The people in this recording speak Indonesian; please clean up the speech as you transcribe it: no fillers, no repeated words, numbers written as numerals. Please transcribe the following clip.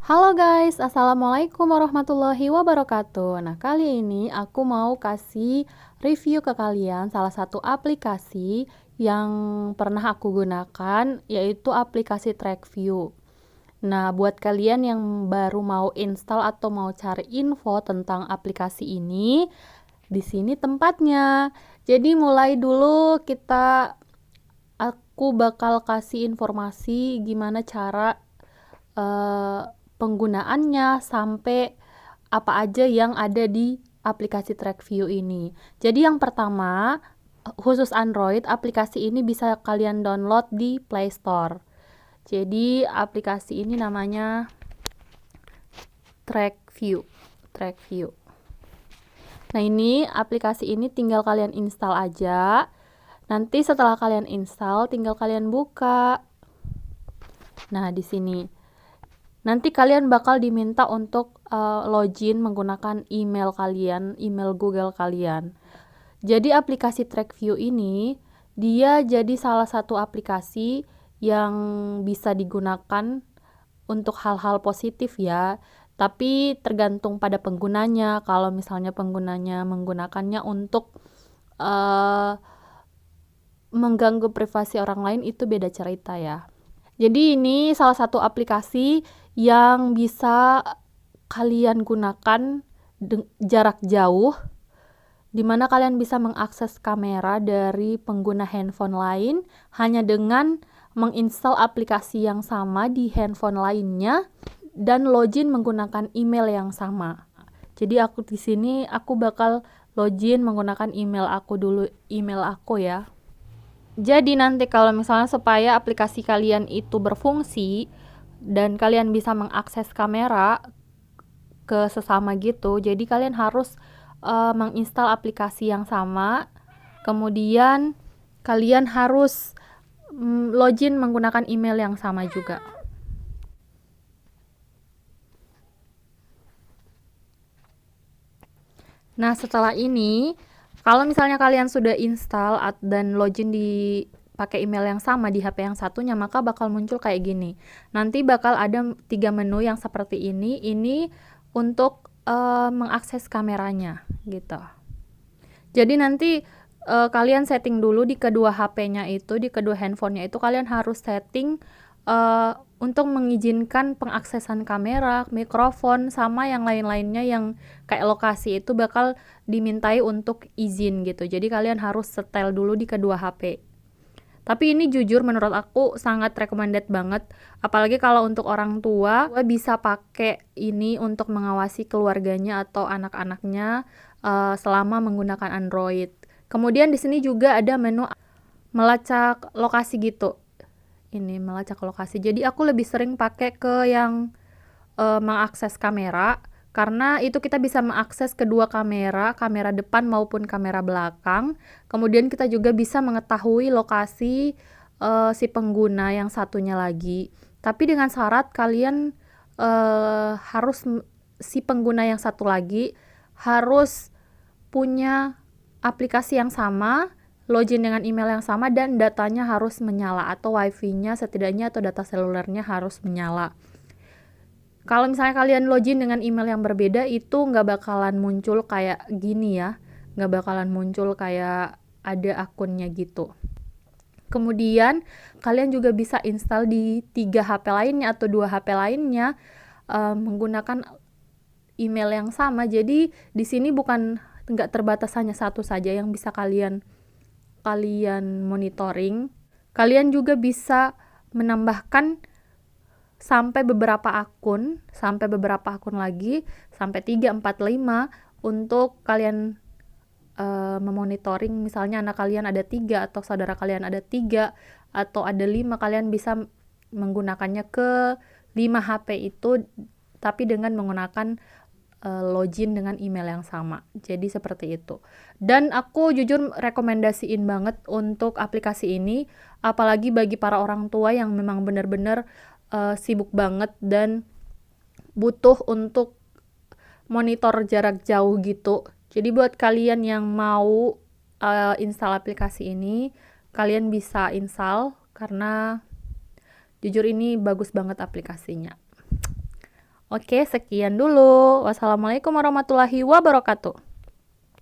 Halo guys, Assalamualaikum warahmatullahi wabarakatuh. Nah, kali ini aku mau kasih review ke kalian salah satu aplikasi yang pernah aku gunakan, yaitu aplikasi TrackView. Nah, buat kalian yang baru mau install atau mau cari info tentang aplikasi ini, di sini tempatnya. Jadi mulai dulu aku bakal kasih informasi gimana cara eh, penggunaannya sampai apa aja yang ada di aplikasi TrackView ini. Jadi yang pertama, khusus Android, aplikasi ini bisa kalian download di Play Store. Jadi aplikasi ini namanya TrackView. TrackView. Nah, ini aplikasi ini tinggal kalian install aja. Nanti setelah kalian install, tinggal kalian buka. Nah, di sini nanti kalian bakal diminta untuk login menggunakan email kalian, email Google kalian. Jadi aplikasi TrackView ini dia jadi salah satu aplikasi yang bisa digunakan untuk hal-hal positif ya. Tapi tergantung pada penggunanya. Kalau misalnya penggunanya menggunakannya untuk uh, mengganggu privasi orang lain, itu beda cerita ya. Jadi ini salah satu aplikasi yang bisa kalian gunakan jarak jauh, di mana kalian bisa mengakses kamera dari pengguna handphone lain hanya dengan menginstal aplikasi yang sama di handphone lainnya dan login menggunakan email yang sama. Jadi di sini aku bakal login menggunakan email aku dulu, email aku ya. Jadi nanti kalau misalnya supaya aplikasi kalian itu berfungsi dan kalian bisa mengakses kamera ke sesama gitu, jadi kalian harus menginstal aplikasi yang sama. Kemudian kalian harus login menggunakan email yang sama juga. Nah, setelah ini, kalau misalnya kalian sudah install dan login pakai email yang sama di HP yang satunya, maka bakal muncul kayak gini. Nanti bakal ada 3 menu yang seperti ini. Ini untuk mengakses kameranya gitu. Jadi nanti kalian setting dulu di kedua HP-nya itu, di kedua handphonenya itu kalian harus setting untuk mengizinkan pengaksesan kamera, mikrofon, sama yang lain-lainnya yang kayak lokasi itu bakal dimintai untuk izin gitu. Jadi kalian harus setel dulu di kedua HP. Tapi ini jujur menurut aku sangat recommended banget, apalagi kalau untuk orang tua bisa pakai ini untuk mengawasi keluarganya atau anak-anaknya selama menggunakan Android. Kemudian di sini juga ada menu melacak lokasi gitu. Ini melacak lokasi. Jadi aku lebih sering pakai ke yang mengakses kamera, karena itu kita bisa mengakses kedua kamera depan maupun kamera belakang. Kemudian kita juga bisa mengetahui lokasi si pengguna yang satunya lagi. Tapi dengan syarat kalian harus si pengguna yang satu lagi harus punya aplikasi yang sama, login dengan email yang sama, dan datanya harus menyala atau wifi-nya setidaknya atau data selulernya harus menyala. Kalau misalnya kalian login dengan email yang berbeda, itu nggak bakalan muncul kayak gini ya, nggak bakalan muncul kayak ada akunnya gitu. Kemudian kalian juga bisa install di 3 HP lainnya atau 2 HP lainnya menggunakan email yang sama. Jadi di sini bukan nggak terbatas hanya satu saja yang bisa kalian monitoring. Kalian juga bisa menambahkan sampai beberapa akun lagi, sampai 3, 4, 5 untuk kalian memonitoring. Misalnya anak kalian ada 3 atau saudara kalian ada 3 atau ada 5, kalian bisa menggunakannya ke 5 HP itu tapi dengan menggunakan login dengan email yang sama. Jadi seperti itu. Dan aku jujur rekomendasiin banget untuk aplikasi ini, apalagi bagi para orang tua yang memang benar-benar sibuk banget dan butuh untuk monitor jarak jauh gitu. Jadi buat kalian yang mau install aplikasi ini, kalian bisa install karena jujur ini bagus banget aplikasinya. Oke, sekian dulu. Wassalamualaikum warahmatullahi wabarakatuh.